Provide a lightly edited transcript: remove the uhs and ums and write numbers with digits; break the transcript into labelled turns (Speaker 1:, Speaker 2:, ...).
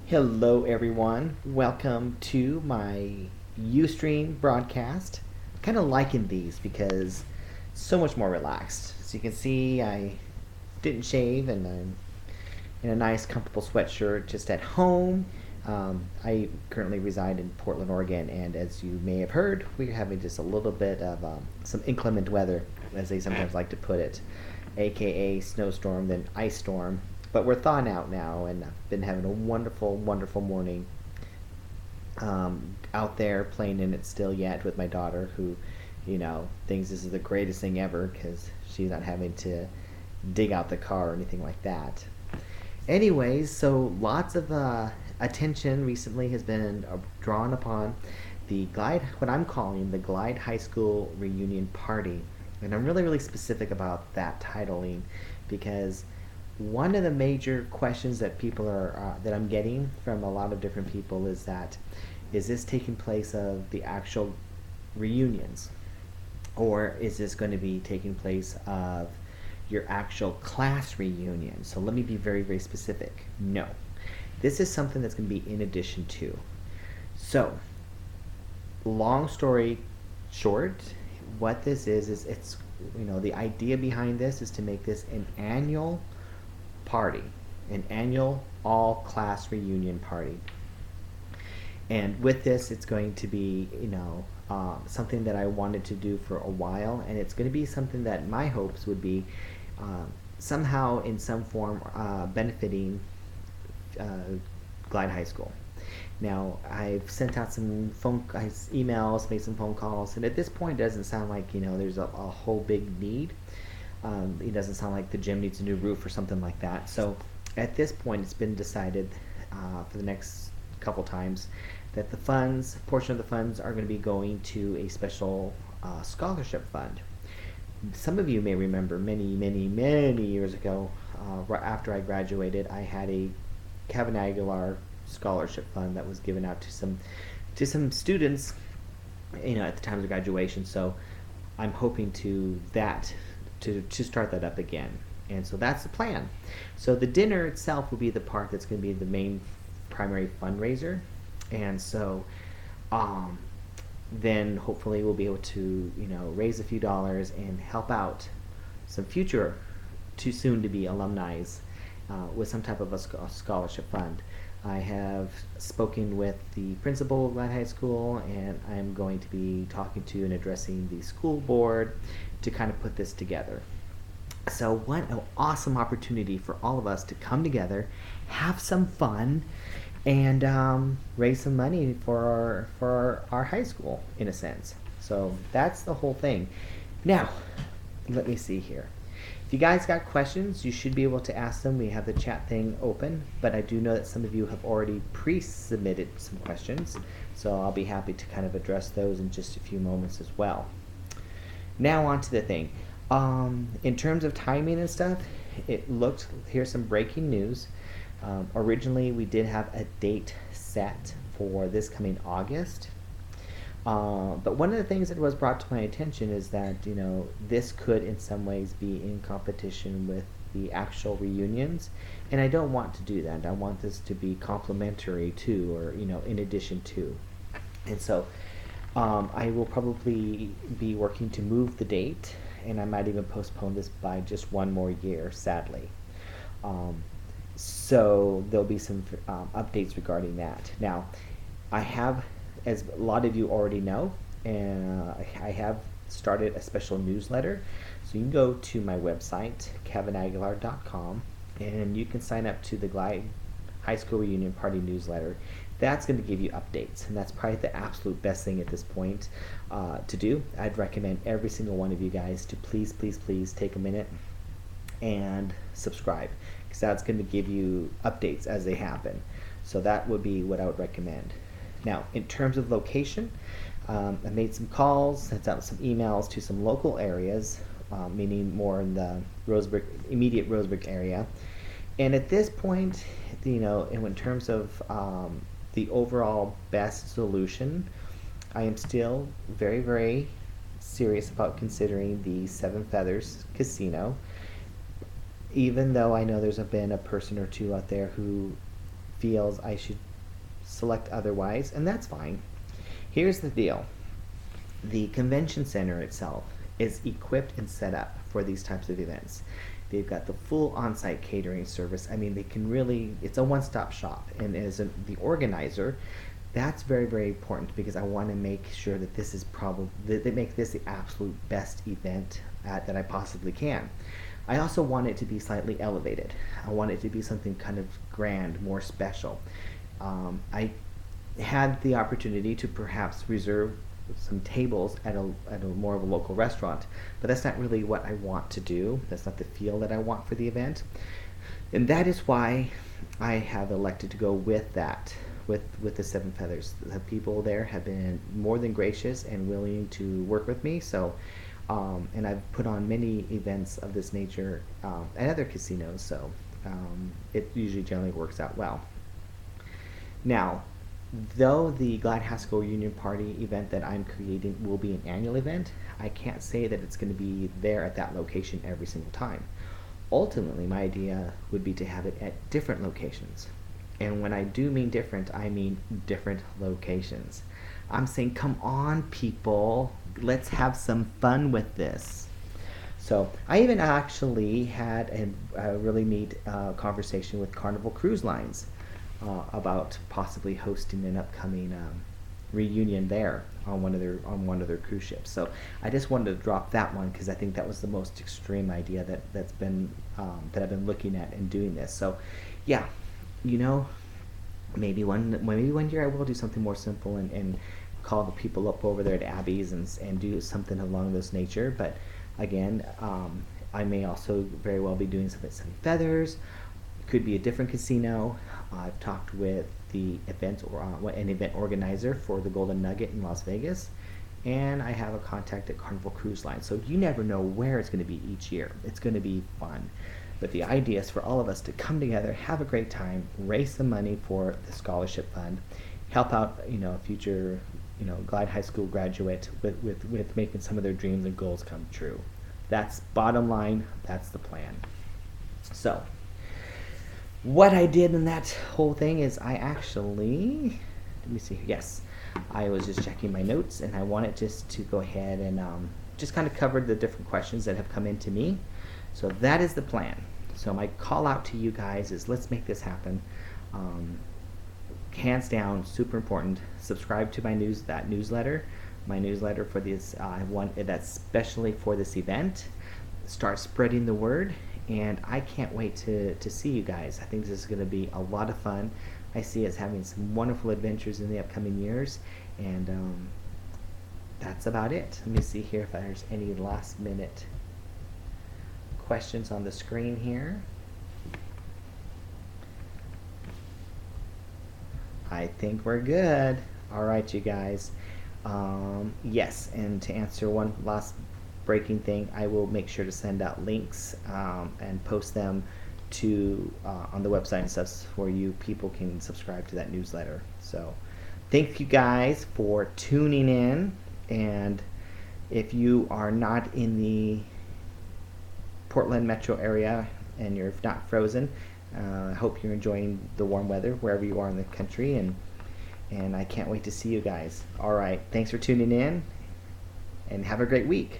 Speaker 1: Hello, everyone. Welcome to my Ustream broadcast. Kind of liking these because so much more relaxed. So you can see I didn't shave and I'm in a nice, comfortable sweatshirt just at home. I currently reside in Portland, Oregon, and as you may have heard, we're having just a little bit of some inclement weather, as they sometimes like to put it, aka snowstorm, then ice storm. But we're thawing out now, and I've been having a wonderful, wonderful morning out there playing in it still yet with my daughter, who, thinks this is the greatest thing ever because she's not having to dig out the car or anything like that. Anyways, so lots of attention recently has been drawn upon the Glide, what I'm calling the Glide High School Reunion Party. And I'm really, really specific about that titling because one of the major questions that people that I'm getting from a lot of different people is this taking place of the actual reunions, or is this going to be taking place of your actual class reunion? So let me be very, very specific. No, this is something that's going to be in addition to. So, long story short, what this is it's the idea behind this is to make this an annual party, an annual all class reunion party. And with this, it's going to be, something that I wanted to do for a while, and it's going to be something that my hopes would be somehow in some form benefiting uh, Glide High School. Now, I've sent out some emails, made some phone calls, and at this point, it doesn't sound like there's a whole big need. It doesn't sound like the gym needs a new roof or something like that. So, at this point, it's been decided for the next couple times that portion of the funds, are going to be going to a special scholarship fund. Some of you may remember many, many, many years ago, right after I graduated, I had a Kevin Aguilar scholarship fund that was given out to some students, at the time of graduation. So I'm hoping to start that up again, and so that's the plan. So the dinner itself will be the part that's going to be the main primary fundraiser, and so then hopefully we'll be able to raise a few dollars and help out some future too soon to be alumni with some type of a scholarship fund. I have spoken with the principal of Glide High School, and I'm going to be talking to and addressing the school board to kind of put this together. So what an awesome opportunity for all of us to come together, have some fun, and raise some money for our high school, in a sense. So that's the whole thing. Now, let me see here. If you guys got questions, you should be able to ask them. We have the chat thing open, but I do know that some of you have already pre-submitted some questions, so I'll be happy to kind of address those in just a few moments as well. Now on to the thing. In terms of timing and stuff, here's some breaking news. Originally, we did have a date set for this coming August. But one of the things that was brought to my attention is that, this could in some ways be in competition with the actual reunions. And I don't want to do that. I want this to be complementary to, or, in addition to. And so I will probably be working to move the date, and I might even postpone this by just one more year, sadly. So there'll be some updates regarding that. Now, I have, as a lot of you already know, I have started a special newsletter. So you can go to my website, kevinaguilar.com, and you can sign up to the Glide High School Reunion Party newsletter. That's going to give you updates, and that's probably the absolute best thing at this point to do. I'd recommend every single one of you guys to please, please, please take a minute and subscribe, because that's going to give you updates as they happen. So that would be what I would recommend. Now, in terms of location, I made some calls, sent out some emails to some local areas, meaning more in the immediate Roseburg area. And at this point, in terms of the overall best solution, I am still very, very serious about considering the Seven Feathers Casino, even though I know there's been a person or two out there who feels I should select otherwise, and that's fine. Here's the deal. The convention center itself is equipped and set up for these types of events. They've got the full on-site catering service. I mean, they can really, it's a one-stop shop. And as the organizer, that's very, very important because I want to make sure that this is probably, that they make this the absolute best event that I possibly can. I also want it to be slightly elevated. I want it to be something kind of grand, more special. I had the opportunity to perhaps reserve some tables at a more of a local restaurant, but that's not really what I want to do. That's not the feel that I want for the event, and that is why I have elected to go with that, with the Seven Feathers. The people there have been more than gracious and willing to work with me. So, and I've put on many events of this nature at other casinos, so it usually generally works out well. Now, though the Glad Haskell Reunion Party event that I'm creating will be an annual event, I can't say that it's going to be there at that location every single time. Ultimately, my idea would be to have it at different locations. And when I do mean different, I mean different locations. I'm saying, come on, people, let's have some fun with this. So I even actually had a really neat conversation with Carnival Cruise Lines about possibly hosting an upcoming reunion there on one of their cruise ships. So I just wanted to drop that one because I think that was the most extreme idea that I've been looking at and doing this. So yeah, maybe one year I will do something more simple and call the people up over there at Abby's and do something along this nature. But again, I may also very well be doing something at Seven Feathers. Could be a different casino. I've talked with the event an event organizer for the Golden Nugget in Las Vegas, and I have a contact at Carnival Cruise Line. So you never know where it's going to be each year. It's going to be fun. But the idea is for all of us to come together, have a great time, raise some money for the scholarship fund, help out a future Glide High School graduate with making some of their dreams and goals come true. That's bottom line. That's the plan. So what I did in that whole thing is I actually, let me see, yes, I was just checking my notes and I wanted just to go ahead and just kind of cover the different questions that have come into me. So that is the plan. So my call out to you guys is let's make this happen. Hands down, super important. Subscribe to my newsletter. My newsletter for this one that's specially for this event. Start spreading the word. And I can't wait to see you guys. I think this is going to be a lot of fun. I see us having some wonderful adventures in the upcoming years. And that's about it. Let me see here if there's any last minute questions on the screen here. I think we're good. All right, you guys. Yes, and to answer one last breaking thing, I will make sure to send out links and post them to on the website and stuff for you people can subscribe to that newsletter. So thank you guys for tuning in, and if you are not in the Portland metro area and you're not frozen, I hope you're enjoying the warm weather wherever you are in the country, and I can't wait to see you guys. All right, thanks for tuning in and have a great week.